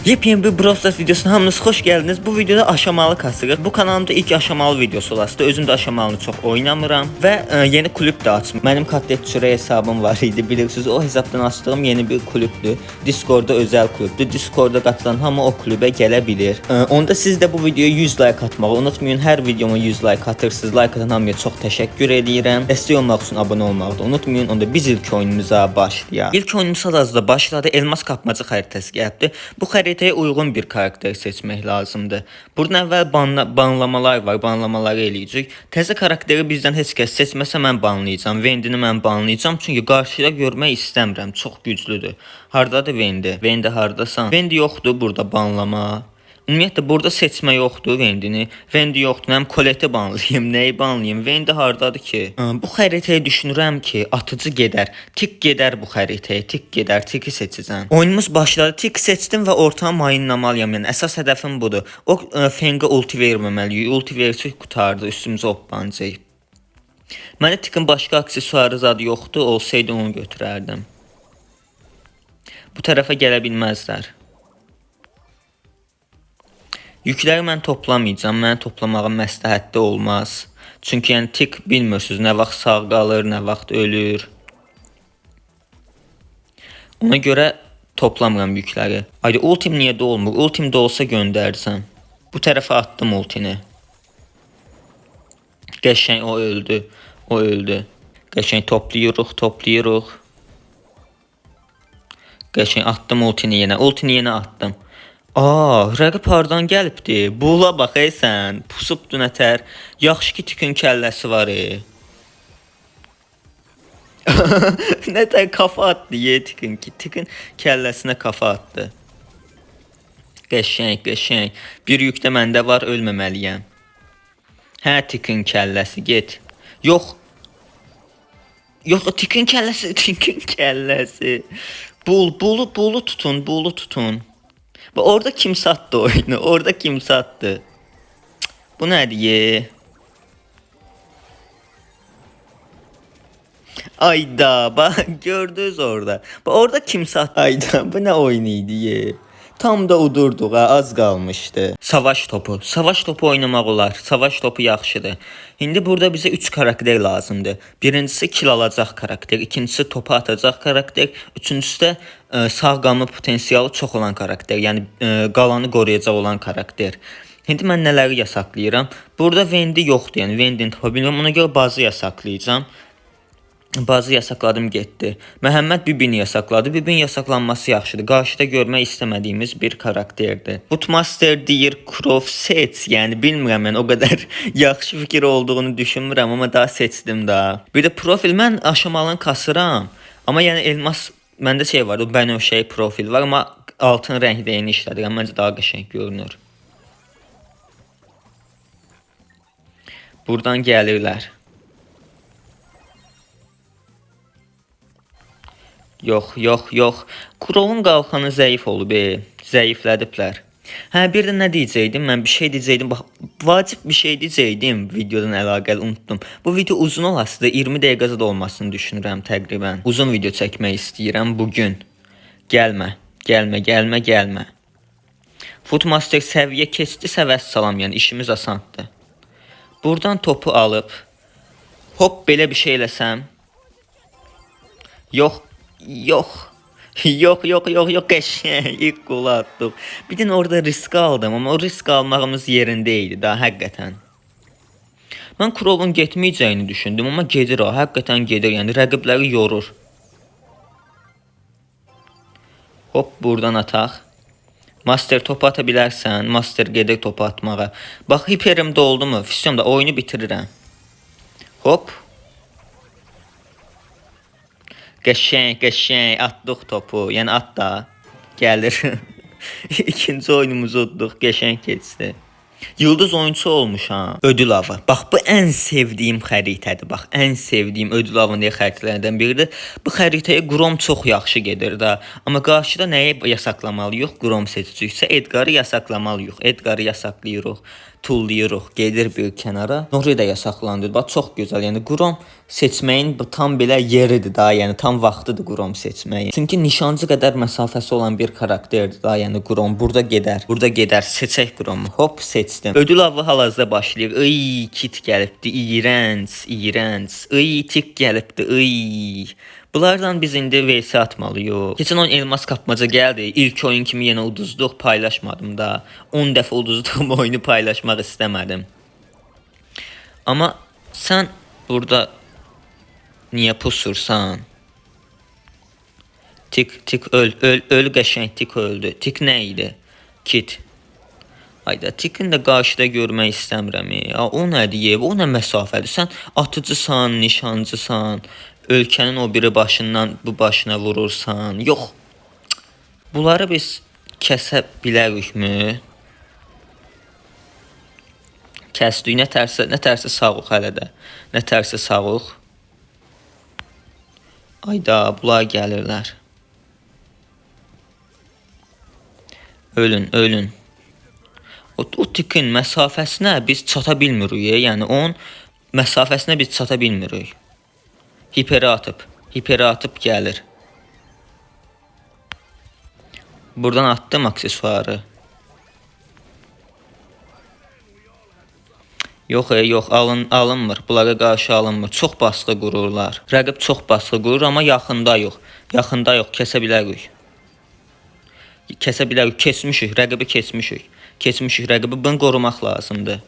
Yepyeni bir Brawl Stars videosuna hamınız hoş geldiniz. Bu videoda aşamalı kasırıq. Bu kanalımda ilk aşamalı videosu olasıdır. Özüm də aşamalını çox oynamıram və yeni kulüp də açdım. Mənim Katletçürə hesabım var idi, bilirsiniz. O hesabdan açdığım yeni bir kulüpdür. Discordda özəl kulüpdür. Discordda qatılan hamı o kulübə gələ bilir. Onda siz də bu videoya 100 like atmağı unutmayın. Hər videoma 100 like atırsınız. Like atan hamıya çox təşəkkür edirəm. Dəstək olmaq üçün abunə olmağı da unutmayın. Onda biz ilk oyunumuza başlayaq. İlk oyunumuz hal-hazırda başladı. Elmas kapmacı xəritəsi gəldi. Bu xəritəyə uyğun bir karakter seçmək lazımdır. Buradan əvvəl banlamalar var. Banlamaları eləyəcək. Təzə karakteri bizdən heç kəs seçməsə mən banlayacağam. Vendini mən banlayacağam. Çünki qarşıda görmək istəmirəm. Çox güclüdür. Hardadır Vendi? Vendi hardasan? Vendi yoxdur burada banlama. Ümumiyyətlə burada seçmə yoxdur Vendini. Vendi yoxdur. Həm Colette banlayım, nəyi banlayım? Vendi hardadır ki? Bu xəritəyə düşünürəm ki, atıcı gedər. Tik gedər bu xəritəyə. Tik gedər. Tiki seçəcəm. Oyunumuz başladı. Tik seçdim və orta mayınlamalıyam. Yəni əsas hədəfim budur. O Fengə ulti verməməliyik. Ulti versək qutardı, üstümüzə hoppanacaq. Mənə Tikin başqa aksesuarı zad yoxdur. Olsaydı onu götürərdim. Bu tərəfə gələ bilməzlər. Yükləri mən toplamayacağam. Mənə toplamağım məsləhətli olmaz. Çünki yəni tik bilmirsiniz, nə vaxt sağ qalır, nə vaxt ölür. Ona görə toplamıram yükləri. Haydi ultim niyə də olmur? Ultim də olsa göndərsəm. Bu tərəfə attım ultini. Qəşəng o öldü. O öldü. Qəşəng toplayırıq. Qəşəng attım ultini yenə. Ultini yenə attım. Rəqib hardan gəlibdi? Bula bax sən. Pusubdu nətər. Yaxşı ki Tikin kəlləsi var. Nətər kafa atdı Tikin ki. Tikin kəlləsinə kafa atdı. Qəşəng. Bir yük də məndə var, ölməməliyəm. Hə, Tikin kəlləsi, get. Yox, Tikin kəlləsi. Bulu tutun. Orada kim sattı oyunu? Bu nədir? Ayda, bak gördünüz orada. Orada kim sattı? Ayda, bu nə oyun idi? Tam da udurduq, az qalmışdı. Savaş topu oynamaq olar. Savaş topu yaxşıdır. İndi burada bizə 3 karakter lazımdır. Birincisi kill alacaq karakter, ikincisi topu atacaq karakter, üçüncüsü də sağ qalma potensialı çox olan karakter, yəni qalanı qoruyacaq olan karakter. İndi mən nələri yasaklayıram? Burada Vendi yoxdur, yəni Vendini tapa bilmirəm. Ona görə bazı yasaklayacağım. Bazı yasakladım getdi. Məhəmməd Bibini yasakladı. Bibin yasaklanması yaxşıdır. Qarşıda görmək istəmədiyimiz bir karakterdir. Bootmaster deyir Crow seç. Yəni bilmirəm, mən o qədər yaxşı fikir olduğunu düşünmürəm, amma daha seçdim daha. Bir də profil mən aşamalını kasıram. Amma yəni elmas məndə şey var, o bənövşəyi profil var, amma altın rəngdə yeni işlədirəm. Məncə daha qəşəng görünür. Buradan gəlirlər. Yox. Crow'un qalxanı zəif olub, zəiflədiblər. Hə, bir də nə deyəcəydim? Mən bir şey deyəcəydim. Bax, vacib bir şey deyəcəydim. Videodan əlaqəli unutdum. Bu video uzun olasıdır. 20 dəqiqə də olmasını düşünürəm təqribən. Uzun video çəkmək istəyirəm bugün. Gəlmə. Footmaster səviyyə keçdi, səvəs salam, yəni işimiz asandır. Buradan topu alıb hop belə bir şey eləsəm. Yox, qəşəng ilk qolu atdım. Bir də orada risk aldım, amma o risk almağımız yerində idi daha həqiqətən. Mən Crow'un getməyəcəyini düşündüm, amma gedir o, həqiqətən gedir, yəni rəqibləri yorur. Hop, buradan ataq. Master topu ata bilərsən, Master gedir topu atmağa. Bax, hiperim doldu mu? Füsyonda oyunu bitirirəm. Hop. Qəşəng atdıq topu. Yəni at da gəlir. İkinci oyunumuzu utduq. Qəşəng keçdi. Yıldız oyunçu olmuş ha. Ödül avı. Bax bu ən sevdiyim xəritədir. Bax ən sevdiyim ödül avı xəritələrdən biridir. Bu xəritəyə Grom çox yaxşı gedir də. Amma qarşıda nəyi yasaklamalıyıq? Grom seçiciksə Edgarı yasaklamalıyıq. Edgarı yasaklayırıq. Tullayırıq, gedir bir kənara. Nuri da yasaklandı. Bax çox gözəl. Yəni Grom seçməyin bu tam belə yeridir da, yəni tam vaxtıdır Grom seçməyin. Çünki nişancı qədər məsafəsi olan bir karakterdir da, yəni Grom burada gedər. Burada gedər. Seçək Gromu. Hop seçdim. Ödül avı hal-hazırda başlayır. Iy, kit gəlibdi. İyrənc, iyrənc. Iy, tik gəlibdi. Iy. Bunlardan biz indi VS atmalıyıq. Keçən oyun elmas kapmaca gəldi. İlk oyun kimi yenə uduzduq, paylaşmadım da. 10 dəfə uduzduğum oyunu paylaşmaq istəmədim. Amma sən burada niyə pusursan? Tik öl qəşəng tik öldü. Tik nə idi? Kit. Ayda tikin də qarşıda görmək istəmirəm. O nədir? O nə məsafədir? Sən atıcısan, nişancısan. Ölkənin o biri başından bu başına vurursan. Yox. Bunları biz kəsə bilərikmi? Kəsdik. Nə tərsə sağıq hələ də. Nə tərsə sağıq. Ayda bunlar gəlirlər. Ölün. O tikin məsafəsinə biz çata bilmirik. Yəni onun məsafəsinə biz çata bilmirik. Hiperi atıp gəlir. Buradan attım aksesuarı. Yox, alınmır. Bunlara qarşı alınmır. Çox baskı qururlar. Rəqib çox baskı qurur, amma yaxında yox. Kəsə bilərik. Kesmişik. Rəqibi kesmişik. Rəqibi bunu qorumaq lazımdır.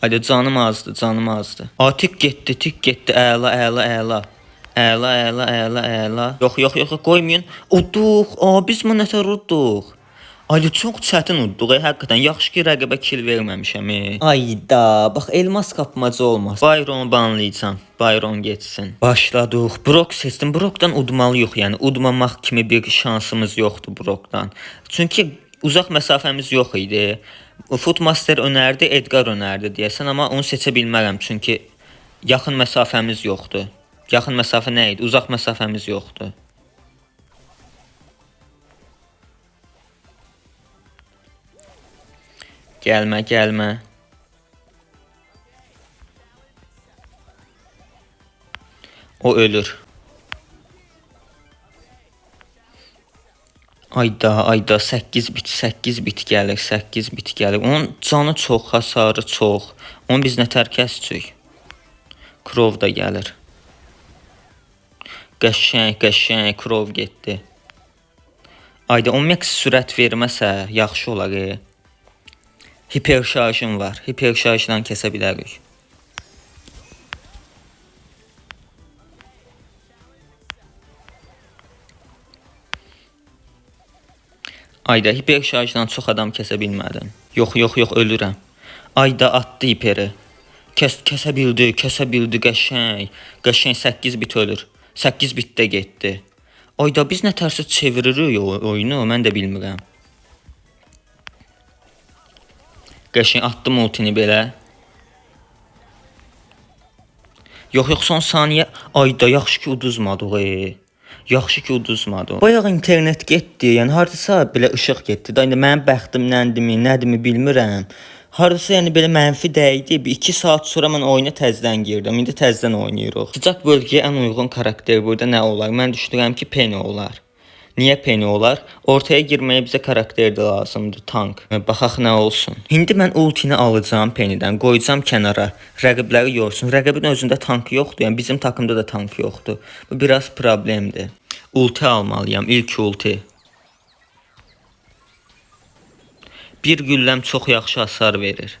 Hadi canım azdı. Tik getdi. Əla. Yox, qoymayın. Udduq. Biz bunu nətər udduq? Ay, çox çətin udduq. Həqiqətən yaxşı ki rəqibə kill verməmişəm. Ayda, bax elmas kapmaca olmaz. Bayronu banlayacağam. Bayron geçsin. Başladıq. Brok seçdim. Brokdan udmalıyıq. Yəni udmamaq kimi bir şansımız yoxdur Brokdan. Çünki uzaq məsafəmiz yox idi. Footmaster önərdi, Edgar önərdi deyəsən, amma onu seçə bilmərəm çünki yaxın məsafəmiz yoxdur. Yaxın məsafə nə idi? Uzaq məsafəmiz yoxdur. Gəlmə. O ölür. Ayda 8 bit gəlir. Onun canı çox, hasarı çox. Onu biz nətər kəsəcəyik? Krov da gəlir. Qəşəng Krov getdi. Ayda o max sürət verməsə yaxşı olar. Hiper şarjım var. Hiper şarjdan kəsə bilərik. Ayda hiper şarjdan çox adam kəsə bilmədim. Yox, ölürəm. Ayda attı hiperi. Kəsə bildi qəşəng. Qəşəng 8 bit ölür. 8 bit də getdi. Ayda biz nə tərsə çeviririk oyunu, mən də bilmirəm. Qəşəng attım ultini belə. Yox, son saniyə. Ayda yaxşı ki uduzmadıq. Bayaq internet getdi. Yəni hardasa belə işıq getdi. Da indi mənim bəxtimləndimi, nədimi bilmirəm. Hardasa yəni belə mənfi dəydi. 2 saat sonra mən oyuna təzədən girdim. İndi təzədən oynayırıq. Sıcaq bölgəyə ən uyğun karakter burada nə olar? Mən düşünürəm ki Penny olar. Niyə Penny olar? Ortaya girməyə bizə karakter də lazımdır, tank. Baxaq nə olsun. İndi mən ultini alacağım Penny'dən, qoyacağım kənara. Rəqibləri yorsun. Rəqibin özündə tank yoxdur. Yəni bizim takımda da tank yoxdur. Bu biraz problemdir. Ulti almalıyam, ilk ulti. Bir gülləm çox yaxşı hasar verir.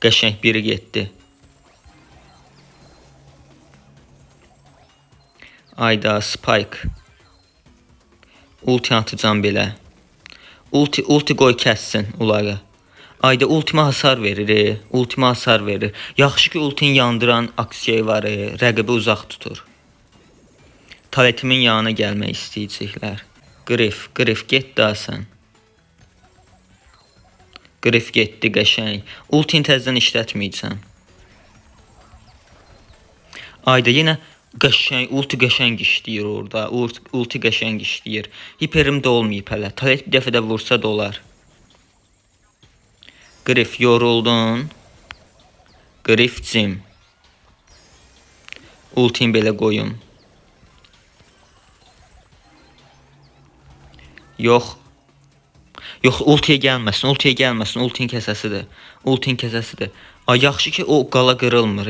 Qəşəng biri getdi. Ayda Spike. Ulti atacağım belə. Ulti qoy kəssin onları. Ayda ultima hasar verir. Yaxşı ki ultin yandıran aksiya var, rəqibi uzaq tutur. Taletimin yanına gəlmək istəyəcəklər. Qrif get daha sən. Qrif getdi qəşəng. Ultin təzədən işlətməyəcəm. Ayda yenə qəşəng, ulti qəşəng işləyir orada. Ulti qəşəng işləyir. Hiperim də olmayıb hələ. Talet bir dəfə də vursa da olar. Qrif yoruldun. Qrifcim. Ultin belə qoyum. Yox. Yox, ultiyə gəlməsin, ultin kəsəsidir. Ultin kəsəsidir. Ay, yaxşı ki, o qala qırılmır.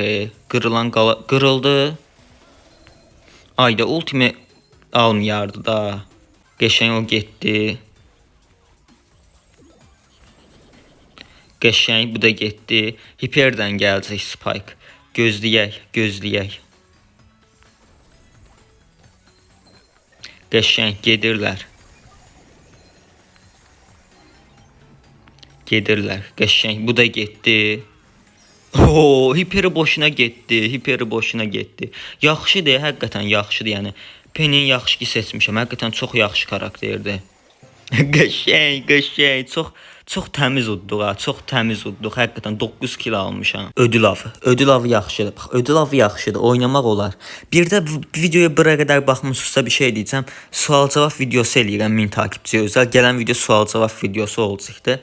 Qırılan qala qırıldı. Ayda ultimi almayardı da. Qəşəng o getdi. Qəşəng bu da getdi. Hiperdən gələcək Spike. Gözləyək. Qəşəng gedirlər. Qəşəng bu da getdi. Hiperi boşuna getdi. Yaxşıdır, həqiqətən yaxşıdır, yəni. Penny yaxşı ki seçmişəm. Həqiqətən çox yaxşı karakterdir. Qəşəng. Çox təmiz udduq. Həqiqətən 9 kill almışam. Ödül avı yaxşıdır. Bax, ödül avı yaxşıdır. Oynamaq olar. Bir də videoya bura qədər baxmısınızsa bir şey deyəcəm. Sual-cavab videosu eləyirəm 1000 takipçiyə özəl. Gələn video sual-cavab videosu olacaqdı.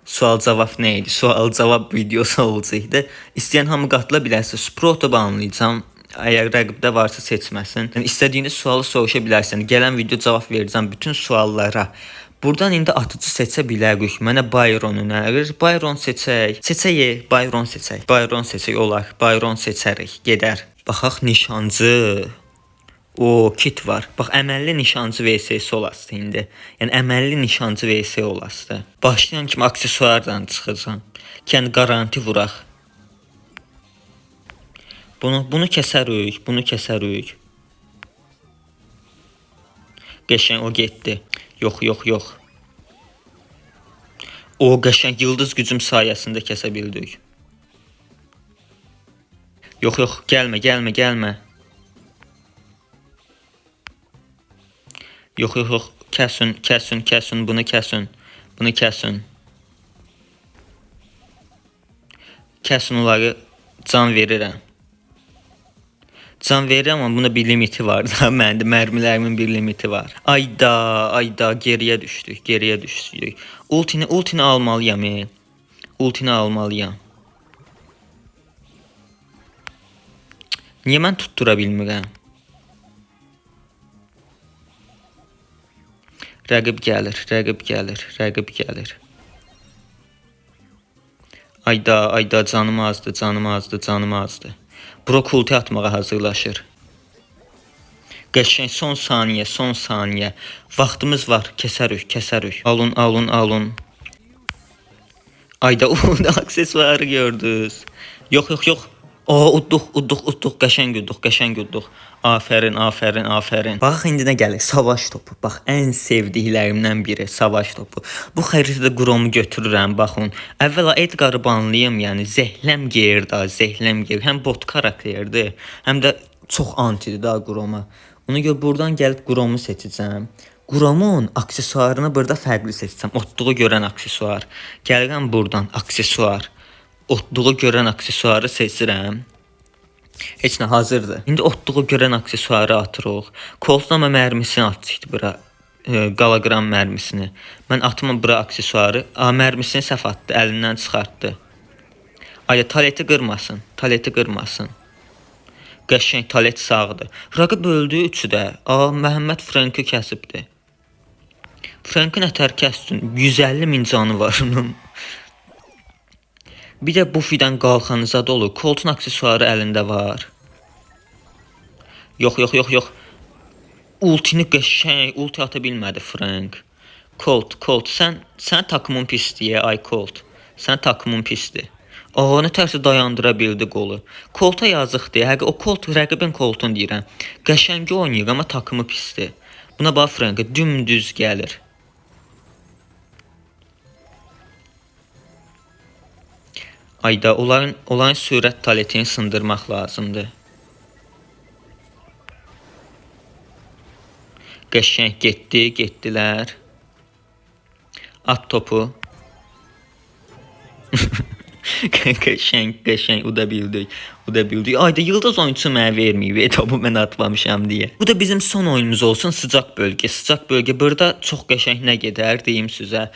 Sual-cavab nə idi? Sual-cavab videosu olacaqdı. İstəyən hamı qatıla bilərsə, Sprout'u banlayacağam. Əgər rəqibdə varsa seçməsin. Yəni, istədiyiniz sualı soruşa bilərsən. Gələn video cavab verəcəm bütün suallara. Buradan indi atıcı seçə bilərik. Mənə Byron önərir. Byron seçək. Byron seçək olar. Byron seçərik. Gedər. Baxaq nişancı. O kit var. Bax, əməlli nişancı VS-si olasdı indi. Yəni əməlli nişancı VS olasdı. Başlayan kimi aksesuardan çıxacağam. Yəni garanti vuraq. Bunu kəsərik. Qəşəng o getdi. Yox. O qəşəng yıldız gücüm sayəsində kəsə bildik. Yox, gəlmə. Yox. Kəsin, bunu kəsin. Kəsin onları can verirəm. Amma buna bir limiti var da. Məndə mərmilərimin bir limiti var. Ayda geriyə düşdük. Ultini almalıyam. Niyə mən tuttura bilmirəm? Rəqib gəlir. Ayda canım azdı. Brok ulti atmağa hazırlaşır. Qəşəng son saniyə. Vaxtımız var, kəsərik. Alın. Ayda aksesuarı gördünüz. Yox. Udduq. Qəşəng udduq. Afərin. Bax, indi nə gəlir? Savaş topu. Bax, ən sevdiklərimdən biri savaş topu. Bu xəritədə Gromu götürürəm, baxın. Əvvəla Edgar'ı banlayım, yəni zəhləm geyir. Həm bot karakterdir, həm də çox antidir da Groma. Ona görə buradan gəlib Gromu seçəcəm. Gromun aksesuarını burada fərqli seçəcəm. Otluğu görən aksesuar. Gəlirəm buradan aksesuar. Otluğu görən aksesuarı seçirəm. Heç nə hazırdır. İndi otluğu görən aksesuarı atırıq. Colt'un mərmisini atmışdı bura. Qalagram mərmisini. Mən atmam bura aksesuarı. Mərmisini səhv atdı, əlindən çıxartdı. Ay, taleti qırmasın. Qəşəng talet sağdır. Rəqib öldü üçü də. Məhəmməd Frank'ı kəsibdi. Frank'ın ətər kəsdin. 150.000 canı var onun. Bir də bu fidən qalxanıza dolu. Colt'un aksesuarı əlində var. Yox. Ultini qəşəng, ulti ata bilmədi Frank. Colt, sən takımın pisdir, ay Colt. Sən takımın pisdir. Nə tərsi dayandıra bildi qolu. Colt'a yazıqdır. O Colt rəqibin Colt'un deyirəm. Qəşəngi oynayır, amma takımı pisdir. Buna bax Frank'a dümdüz gəlir. Ayda onların sürət taletini sındırmaq lazımdır. Qəşəng getdilər. At topu. Qəşəng uda bildik. Ayda yıldız oyunçusu mənə verməyib, topu mən atmamışam deyə. Bu da bizim son oyunumuz olsun, sıcaq bölgə. Burada çox qəşəng nə gedər deyim sizə.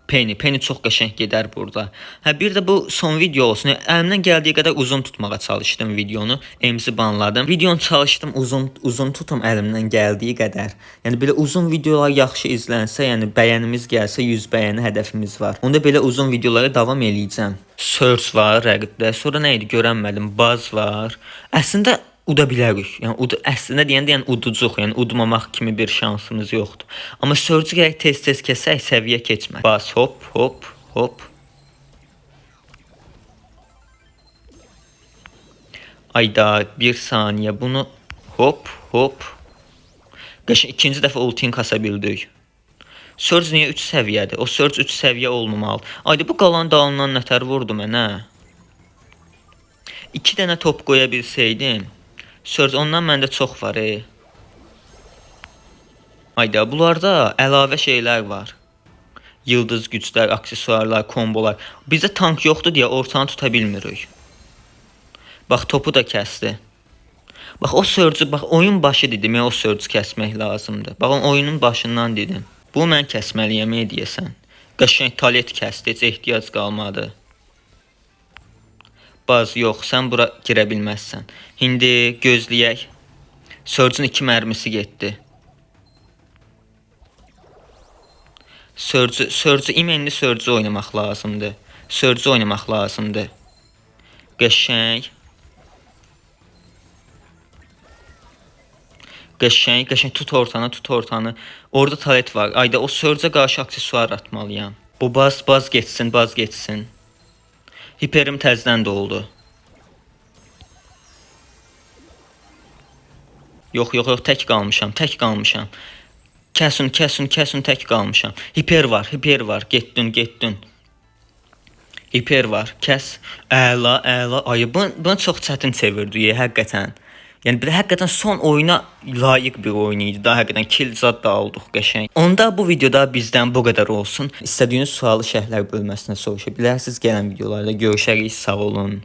Penny çox qəşəng gedər burada. Bir də bu son video olsun. Əlimdən gəldiyi qədər uzun tutmağa çalışdım videonu. MC banladım. Videonu çalışdım uzun tutum əlimdən gəldiyi qədər. Yəni belə uzun videolar yaxşı izlənsə, yəni bəyənimiz gəlsə 100 bəyəni hədəfimiz var. Onda belə uzun videolara davam eləyəcəm. Search var rəqibdə. Sonra nə idi görənmədim. Baz var. Əslində uda bilərik. Yəni əslində deyən uducuq, yəni udmamaq kimi bir şansımız yoxdur. Amma sörcü gərək tez kəsək, səviyyə keçmək. Bas, hop. Ayda 1 saniyə bunu hop. Qəşəng ikinci dəfə ultin kasa bildik. Surge niyə 3 səviyyədir? O Surge 3 səviyyə olmamalı. Ayda bu qalan dalından nətər vurdu mənə? 2 dənə top qoya bilsəydim. Surge ondan məndə çox var. Ayda bunlarda əlavə şeylər var. Yıldız güclər, aksesuarlar, kombolar. Bizdə tank yoxdur deyə ortanı tuta bilmirik. Bax topu da kəsdi. Bax o Surge, bax oyun başı dedim, o Surge kəsmək lazımdır. Bax oyunun başından dedim. Bu mən kəsməliyəm deyəsən. Qəşəng talet kəsdi, heç ehtiyac qalmadı. Baz yox, sən bura girə bilməzsən. İndi gözləyək. Surge'un 2 mərmisi getdi. Surge imenli Surge oynamaq lazımdır. Qəşəng. Tut ortanı. Orada talet var. Ayda o Surge'a qarşı aksesuar atmalıyam. Bu baz getsin. Hiperim təzdən doldu. Yox, tək qalmışam. Kəsun, tək qalmışam. Hiper var. Getdin. Hiper var, kəs. Əla. Ay, bunu çox çətin çevirdi, həqiqətən. Yəni bir həqiqətən son oyuna layiq bir oyun idi. Daha həqiqətən kill zad da aldıq qəşəng. Onda bu videoda bizdən bu qədər olsun. İstədiyiniz sualı şərhlər bölməsinə soruşa bilərsiniz. Gələn videolarda görüşərik. Sağ olun.